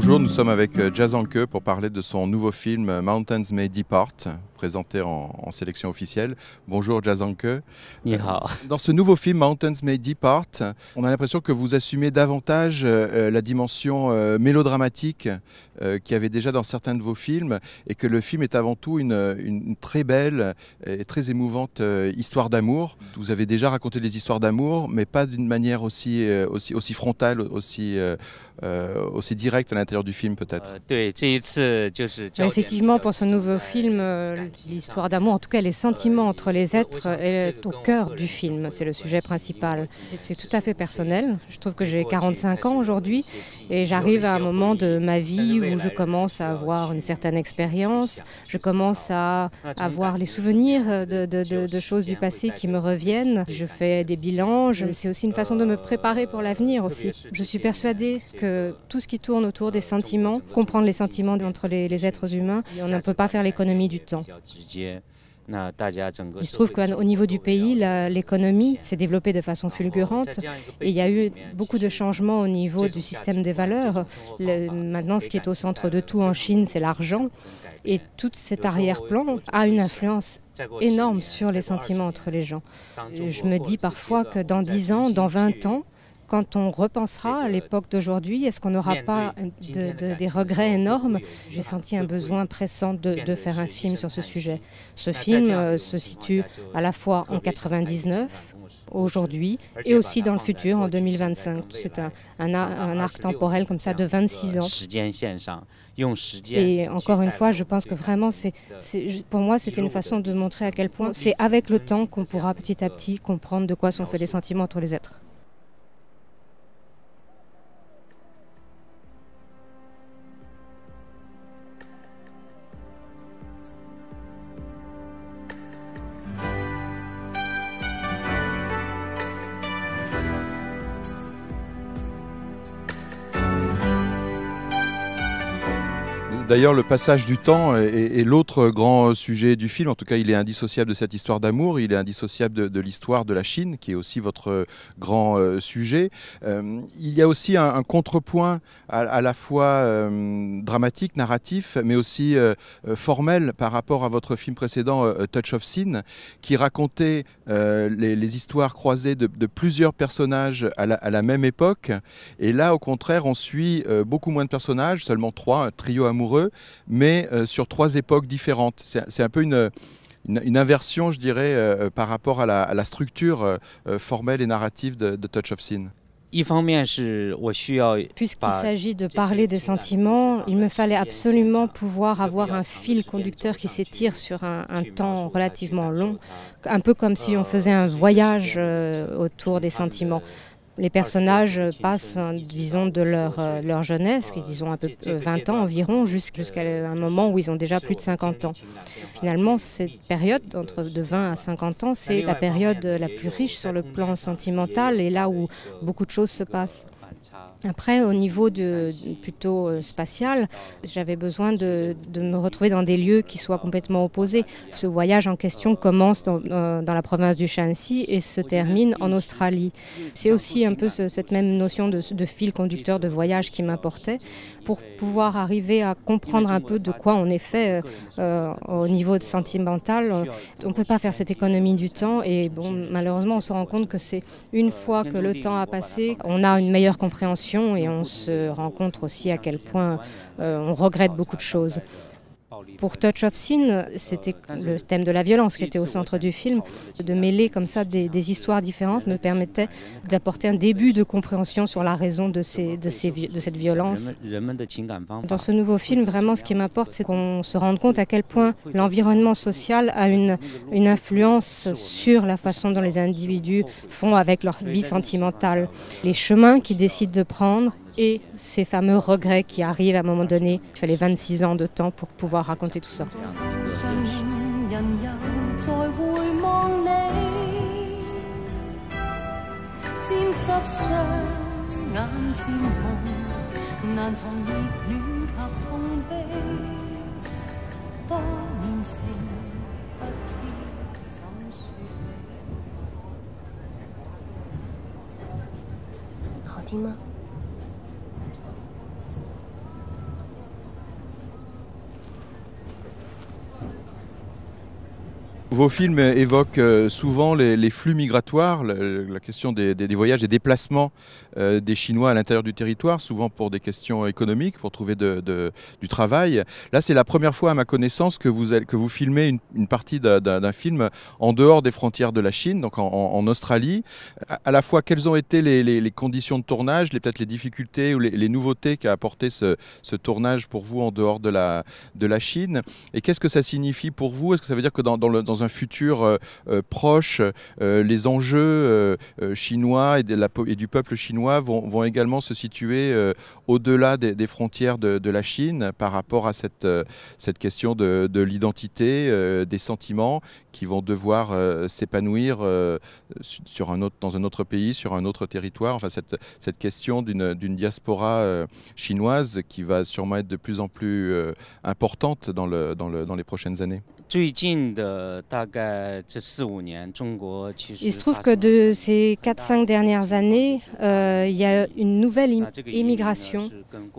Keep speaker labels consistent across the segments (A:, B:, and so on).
A: Bonjour, nous sommes avec Jia Zhangke pour parler de son nouveau film Mountains May Depart, présenté en sélection officielle. Bonjour Jia Zhangke. Dans ce nouveau film Mountains May Depart, on a l'impression que vous assumez davantage la dimension mélodramatique qu'il y avait déjà dans certains de vos films et que le film est avant tout une très belle et très émouvante histoire d'amour. Vous avez déjà raconté des histoires d'amour, mais pas d'une manière aussi frontale, aussi directe à l'intérieur du film peut-être.
B: Effectivement, pour ce nouveau film, l'histoire d'amour, en tout cas les sentiments entre les êtres, est au cœur du film. C'est le sujet principal. C'est tout à fait personnel. Je trouve que j'ai 45 ans aujourd'hui et j'arrive à un moment de ma vie où je commence à avoir une certaine expérience. Je commence à avoir les souvenirs de choses du passé qui me reviennent. Je fais des bilans. C'est aussi une façon de me préparer pour l'avenir aussi. Je suis persuadée que tout ce qui tourne autour des sentiments, comprendre les sentiments entre les êtres humains, on ne peut pas faire l'économie du temps. Il se trouve qu'au niveau du pays, l'économie s'est développée de façon fulgurante et il y a eu beaucoup de changements au niveau du système des valeurs. Maintenant, ce qui est au centre de tout en Chine, c'est l'argent. Et tout cet arrière-plan a une influence énorme sur les sentiments entre les gens. Je me dis parfois que dans 10 ans, dans 20 ans, quand on repensera à l'époque d'aujourd'hui, est-ce qu'on n'aura pas des regrets énormes? J'ai senti un besoin pressant de faire un film sur ce sujet. Ce film se situe à la fois en 99, aujourd'hui, et aussi dans le futur, en 2025. C'est un arc temporel comme ça de 26 ans. Et encore une fois, je pense que vraiment, pour moi, c'était une façon de montrer à quel point c'est avec le temps qu'on pourra petit à petit comprendre de quoi sont faits les sentiments entre les êtres.
A: D'ailleurs, le passage du temps est l'autre grand sujet du film. En tout cas, il est indissociable de cette histoire d'amour. Il est indissociable de l'histoire de la Chine, qui est aussi votre grand sujet. Il y a aussi un contrepoint à la fois dramatique, narratif, mais aussi formel par rapport à votre film précédent, Touch of Sin, qui racontait les histoires croisées de plusieurs personnages à la même époque. Et là, au contraire, on suit beaucoup moins de personnages, seulement 3, un trio amoureux, mais sur 3 époques différentes. C'est un peu une inversion, je dirais, par rapport à la structure formelle et narrative de Touch of Sin.
B: Puisqu'il s'agit de parler des sentiments, il me fallait absolument pouvoir avoir un fil conducteur qui s'étire sur un temps relativement long, un peu comme si on faisait un voyage autour des sentiments. Les personnages passent, disons, de leur jeunesse, ils ont un peu 20 ans environ, jusqu'à un moment où ils ont déjà plus de 50 ans. Finalement, cette période, de 20 à 50 ans, c'est la période la plus riche sur le plan sentimental et là où beaucoup de choses se passent. Après, au niveau plutôt spatial, j'avais besoin de me retrouver dans des lieux qui soient complètement opposés. Ce voyage en question commence dans la province du Shanxi et se termine en Australie. C'est aussi un peu cette même notion de fil conducteur de voyage qui m'importait pour pouvoir arriver à comprendre un peu de quoi on est fait au niveau sentimental. On ne peut pas faire cette économie du temps et bon, malheureusement, on se rend compte que c'est une fois que le temps a passé, on a une meilleure compréhension et on se rend compte aussi à quel point on regrette beaucoup de choses. Pour Touch of Sin, c'était le thème de la violence qui était au centre du film. De mêler comme ça des histoires différentes me permettait d'apporter un début de compréhension sur la raison de cette violence. Dans ce nouveau film, vraiment, ce qui m'importe, c'est qu'on se rende compte à quel point l'environnement social a une influence sur la façon dont les individus font avec leur vie sentimentale. Les chemins qu'ils décident de prendre et ces fameux regrets qui arrivent à un moment donné. Il fallait 26 ans de temps pour pouvoir raconter tout ça.
A: Vos films évoquent souvent les flux migratoires, la question des voyages, des déplacements des Chinois à l'intérieur du territoire, souvent pour des questions économiques, pour trouver du travail. Là, c'est la première fois, à ma connaissance, que vous filmez une partie d'un film en dehors des frontières de la Chine, donc en Australie. À la fois, quelles ont été les conditions de tournage, peut-être les difficultés ou les nouveautés qu'a apporté ce tournage pour vous en dehors de la Chine? Et qu'est-ce que ça signifie pour vous? Est-ce que ça veut dire que dans un futur proche, les enjeux chinois et du peuple chinois vont également se situer au-delà des frontières de la Chine par rapport à cette question de l'identité, des sentiments qui vont devoir s'épanouir dans un autre pays, sur un autre territoire? Enfin, cette question d'une diaspora chinoise qui va sûrement être de plus en plus importante dans les prochaines années.
C: Il
B: se trouve que de ces 4-5 dernières années, il y a une nouvelle immigration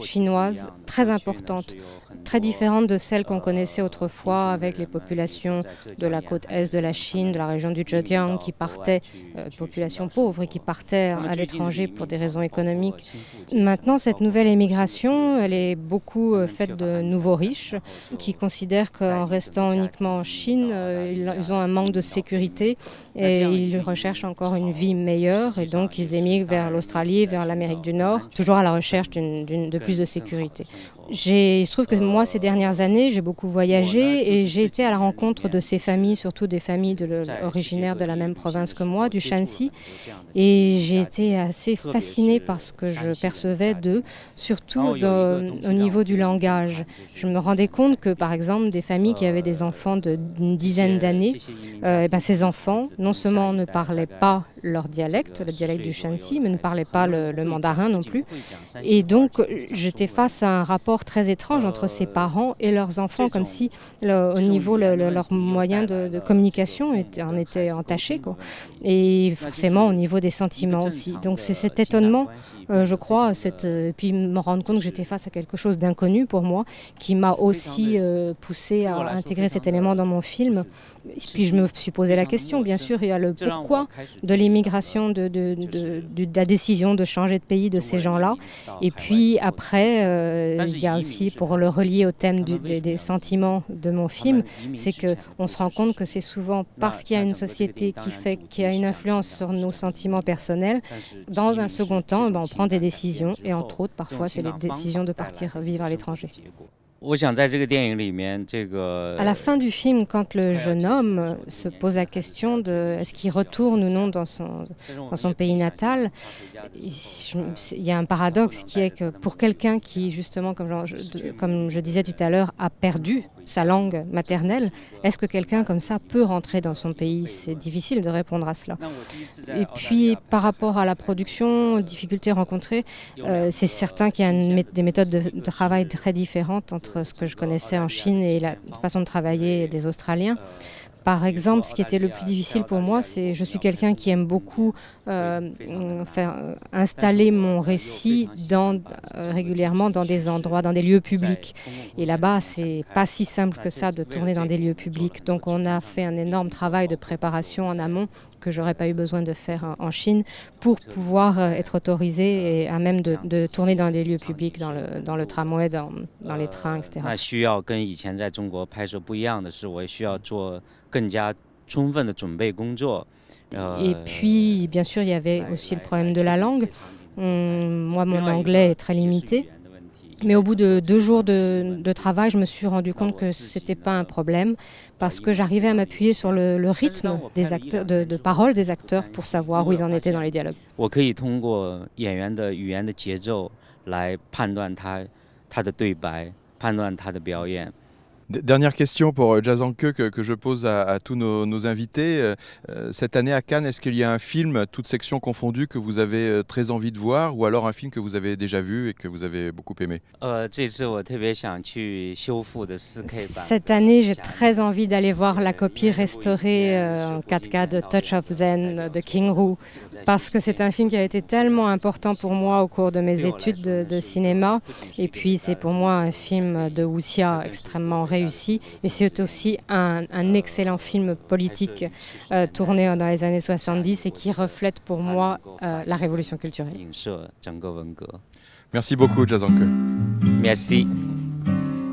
B: chinoise très importante, très différente de celle qu'on connaissait autrefois avec les populations de la côte est de la Chine, de la région du Zhejiang, qui partaient, populations pauvres, et qui partaient à l'étranger pour des raisons économiques. Maintenant, cette nouvelle immigration, elle est beaucoup faite de nouveaux riches qui considèrent qu'en restant uniquement en Chine, ils ont un manque de sécurité et ils recherchent encore une vie meilleure, et donc ils émigrent vers l'Australie, vers l'Amérique du Nord, toujours à la recherche de plus de sécurité. Il se trouve que moi, ces dernières années, j'ai beaucoup voyagé et j'ai été à la rencontre de ces familles, surtout des familles originaires de la même province que moi, du Shanxi. Et j'ai été assez fascinée par ce que je percevais d'eux, surtout au niveau du langage. Je me rendais compte que, par exemple, des familles qui avaient des enfants d'une dizaine d'années, ces enfants, non seulement ne parlaient pas leur dialecte, le dialecte du Shanxi, mais ne parlaient pas le mandarin non plus. Et donc, j'étais face à un rapport très étrange entre ses parents et leurs enfants, comme si au niveau leurs moyens de communication en étaient entachés, quoi. Et forcément au niveau des sentiments aussi. Donc c'est cet étonnement, je crois, puis me rendre compte que j'étais face à quelque chose d'inconnu pour moi, qui m'a aussi poussé à intégrer cet élément dans mon film. Puis je me suis posé la question, bien sûr, il y a le pourquoi de l'immigration, de la décision de changer de pays de ces gens-là. Et puis après, il y a aussi, pour le relier au thème des sentiments de mon film, c'est qu'on se rend compte que c'est souvent parce qu'il y a une société qui a une influence sur nos sentiments personnels. Dans un second temps, on prend des décisions, et entre autres, parfois, c'est les décisions de partir vivre à l'étranger. À la fin du film, quand le jeune homme se pose la question de est-ce qu'il retourne ou non dans son pays natal, il y a un paradoxe qui est que pour quelqu'un qui, justement, comme je disais tout à l'heure, a perdu sa langue maternelle, est-ce que quelqu'un comme ça peut rentrer dans son pays? C'est difficile de répondre à cela. Et puis, par rapport à la production, aux difficultés rencontrées, c'est certain qu'il y a des méthodes de travail très différentes entre ce que je connaissais en Chine et la façon de travailler des Australiens. Par exemple, ce qui était le plus difficile pour moi, c'est je suis quelqu'un qui aime beaucoup installer mon récit régulièrement dans des endroits, dans des lieux publics. Et là-bas, c'est pas si simple que ça de tourner dans des lieux publics. Donc on a fait un énorme travail de préparation en amont que j'aurais pas eu besoin de faire en Chine pour pouvoir être autorisé et à même de tourner dans des lieux publics, dans le tramway, dans les trains, etc. Et puis, bien sûr, il y avait aussi le problème de la langue. Moi, mon anglais est très limité. Mais au bout de 2 jours de travail, je me suis rendu compte que ce n'était pas un problème parce que j'arrivais à m'appuyer sur le rythme des acteurs, de parole des acteurs pour savoir où ils en étaient dans les dialogues.
A: Dernière question pour Jia Zhangke que je pose à tous nos invités. Cette année à Cannes, est-ce qu'il y a un film, toutes sections confondues, que vous avez très envie de voir, ou alors un film que vous avez déjà vu et que vous avez beaucoup aimé?
B: Cette année, j'ai très envie d'aller voir la copie restaurée en 4K de Touch of Zen de King Ru, parce que c'est un film qui a été tellement important pour moi au cours de mes études de cinéma. Et puis c'est pour moi un film de wuxia extrêmement réussi, réussi, et c'est aussi un excellent film politique tourné dans les années 70 et qui reflète pour moi la révolution culturelle.
A: Merci beaucoup, Jia Zhangke.
C: Merci.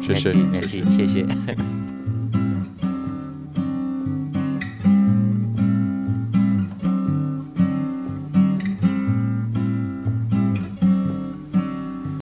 A: Merci,
C: 谢谢。